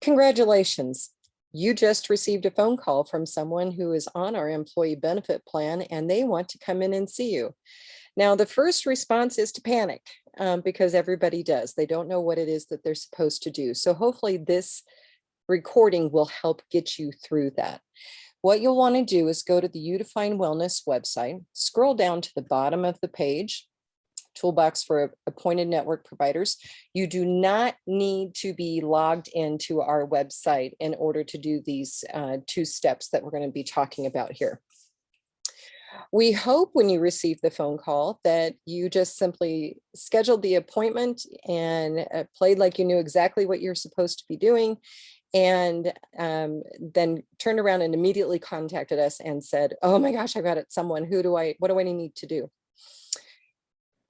Congratulations. You just received a phone call from someone who is on our employee benefit plan and they want to come in and see you. Now, the first response is to panic because everybody does. They don't know what it is that they're supposed to do. So hopefully this recording will help get you through that. What you'll want to do is go to the Udefine Wellness website, scroll down to the bottom of the page, toolbox for appointed network providers. You do not need to be logged into our website in order to do these two steps that we're going to be talking about here. We hope when you receive the phone call that you just simply scheduled the appointment and played like you knew exactly what you're supposed to be doing, and then turned around and immediately contacted us and said, oh my gosh, I got it, someone, what do I need to do?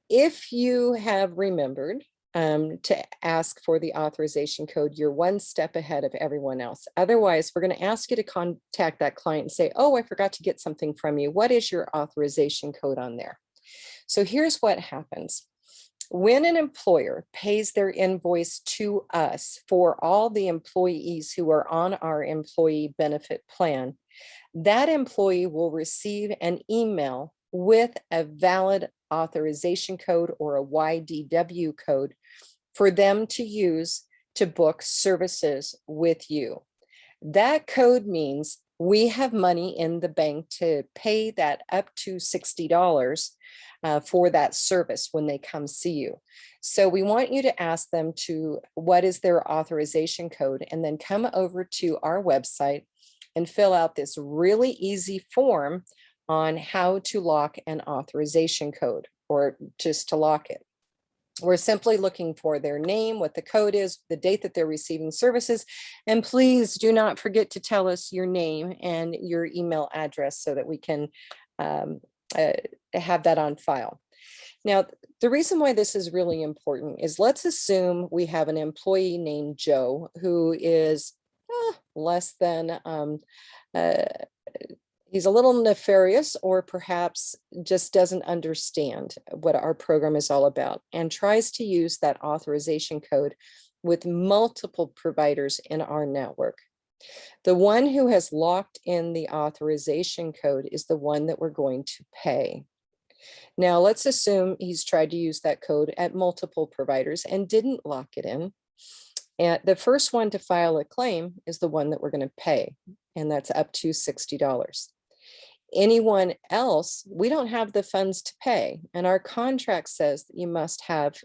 If you have remembered to ask for the authorization code, you're one step ahead of everyone else. Otherwise, we're going to ask you to contact that client and say, oh, I forgot to get something from you. What is your authorization code on there? So here's what happens. When an employer pays their invoice to us for all the employees who are on our employee benefit plan, that employee will receive an email with a valid authorization code or a YDW code for them to use to book services with you. That code means we have money in the bank to pay that up to $60 for that service when they come see you. So we want you to ask them what is their authorization code, and then come over to our website and fill out this really easy form on how to lock an authorization code, or just to lock it. We're simply looking for their name, what the code is, the date that they're receiving services, and please do not forget to tell us your name and your email address so that we can have that on file. Now, the reason why this is really important is, let's assume we have an employee named Joe who is less than he's a little nefarious, or perhaps just doesn't understand what our program is all about and tries to use that authorization code with multiple providers in our network. The one who has locked in the authorization code is the one that we're going to pay. Now, let's assume he's tried to use that code at multiple providers and didn't lock it in. And the first one to file a claim is the one that we're going to pay, and that's up to $60. Anyone else, we don't have the funds to pay. And our contract says that you must have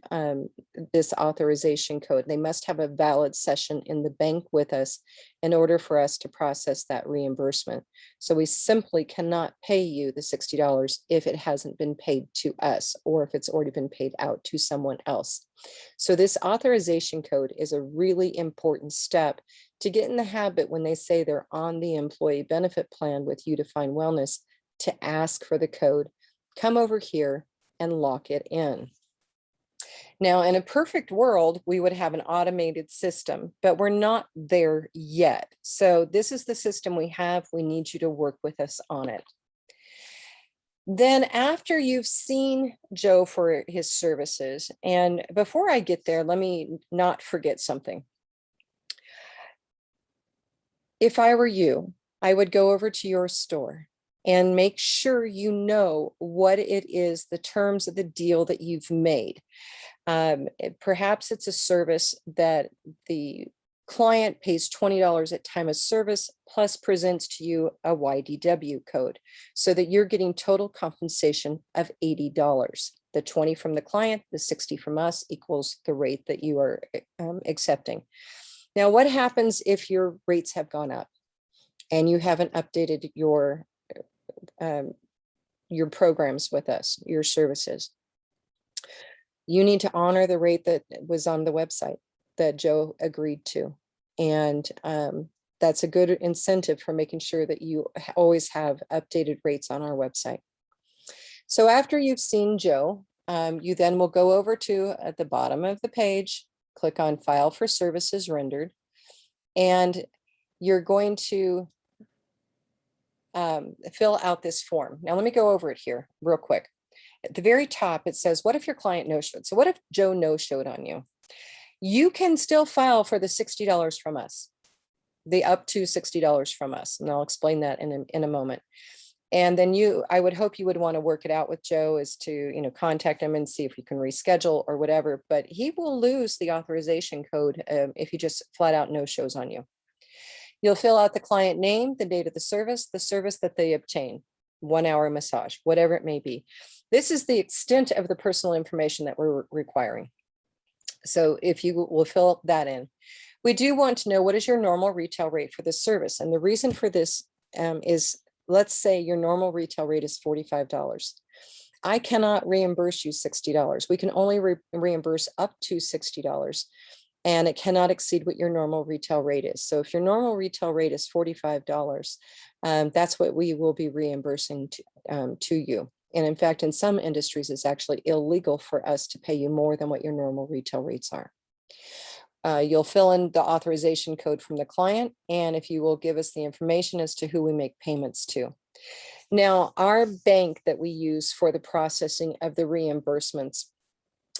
this authorization code. They must have a valid session in the bank with us in order for us to process that reimbursement. So we simply cannot pay you the $60 if it hasn't been paid to us, or if it's already been paid out to someone else. So this authorization code is a really important step to get in the habit when they say they're on the employee benefit plan with Udefine Wellness, to ask for the code, come over here and lock it in. Now, in a perfect world, we would have an automated system, but we're not there yet. So this is the system we have. We need you to work with us on it. Then after you've seen Joe for his services, and before I get there, let me not forget something. If I were you, I would go over to your store and make sure you know what it is, the terms of the deal that you've made. Perhaps it's a service that the client pays $20 at time of service, plus presents to you a YDW code, so that you're getting total compensation of $80. The 20 from the client, the 60 from us, equals the rate that you are accepting. Now, what happens if your rates have gone up and you haven't updated your programs with us, your services? You need to honor the rate that was on the website that Joe agreed to. And that's a good incentive for making sure that you always have updated rates on our website. So after you've seen Joe, you then will go over to, at the bottom of the page, click on File for Services Rendered, and you're going to fill out this form. Now, let me go over it here real quick. At the very top, it says, what if your client no-showed? So what if Joe no-showed on you? You can still file for the $60 from us. the up to $60 from us. And I'll explain that in a moment. And then I would hope you would want to work it out with Joe as to, contact him and see if you can reschedule or whatever, but he will lose the authorization code if he just flat out no shows on you. You'll fill out the client name, the date of the service that they obtain, 1 hour massage, whatever it may be. This is the extent of the personal information that we're requiring. So if you will fill that in, we do want to know what is your normal retail rate for this service. And the reason for this is, let's say your normal retail rate is $45. I cannot reimburse you $60. We can only reimburse up to $60, and it cannot exceed what your normal retail rate is. So if your normal retail rate is $45, that's what we will be reimbursing to you. And in fact, in some industries, it's actually illegal for us to pay you more than what your normal retail rates are. You'll fill in the authorization code from the client, and if you will give us the information as to who we make payments to. Now, our bank that we use for the processing of the reimbursements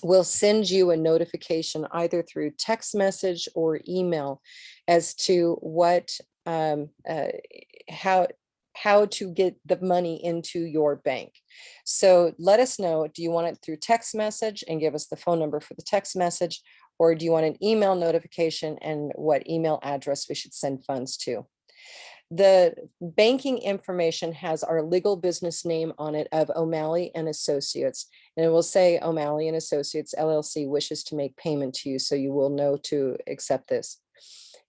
will send you a notification either through text message or email as to what how to get the money into your bank. So let us know, do you want it through text message and give us the phone number for the text message, or do you want an email notification and what email address we should send funds to? The banking information has our legal business name on it of O'Malley and Associates, and it will say O'Malley and Associates LLC wishes to make payment to you, so you will know to accept this.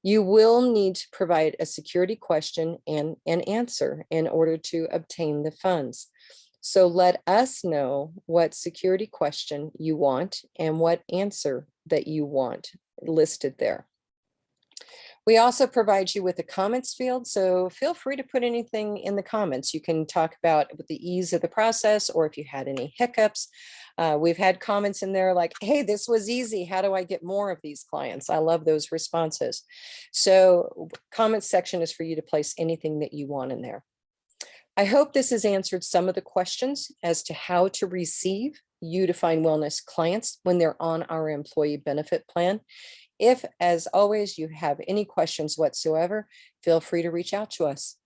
You will need to provide a security question and an answer in order to obtain the funds. So let us know what security question you want and what answer that you want listed there. We also provide you with a comments field, so feel free to put anything in the comments. You can talk about the ease of the process, or if you had any hiccups. We've had comments in there like, hey, this was easy. How do I get more of these clients? I love those responses. So comments section is for you to place anything that you want in there. I hope this has answered some of the questions as to how to receive Udefine Wellness clients when they're on our employee benefit plan. If, as always, you have any questions whatsoever, feel free to reach out to us.